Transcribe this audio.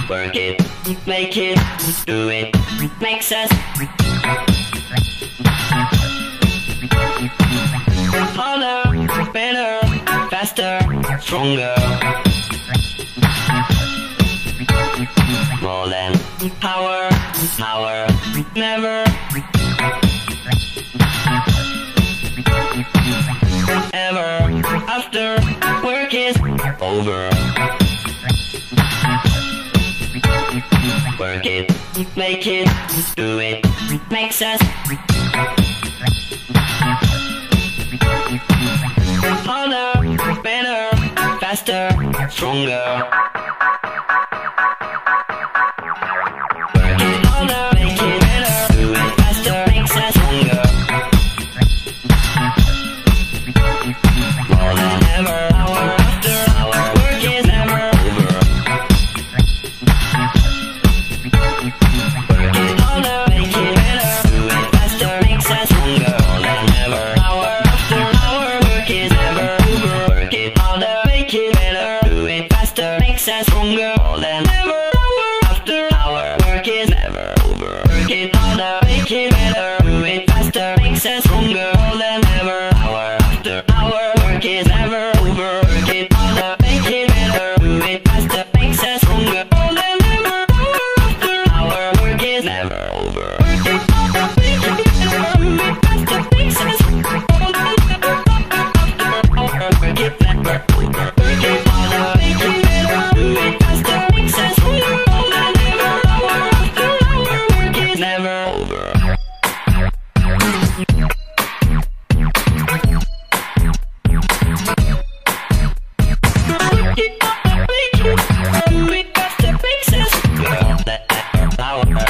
Work it, make it, do it, makes us harder, better, faster, stronger. More than power, power, never ever after work is over. Work it, make it, do it, makes us harder, better, faster, stronger. Work it harder, make it better, do it faster, makes us stronger. More than ever, hour after hour, work is never over. Work it harder, make it better, do it faster, makes us stronger. More than ever, hour after hour, work is never over. Work it harder, make it better, do it faster, makes us stronger. More than ever, hour after hour, work is never over. Work it harder, make it better, do it faster, makes us stronger. More than ever, hour after hour, work is never over. Work it harder, make it better, do it faster, makes us stronger. More than ever, hour after hour, work is never over. Work it harder, make it better, do it faster, makes us stronger. More than ever, hour after hour, work is never over. Work it harder, make it better, do it faster, makes us stronger. More than ever, hour after hour, work is never over. Power.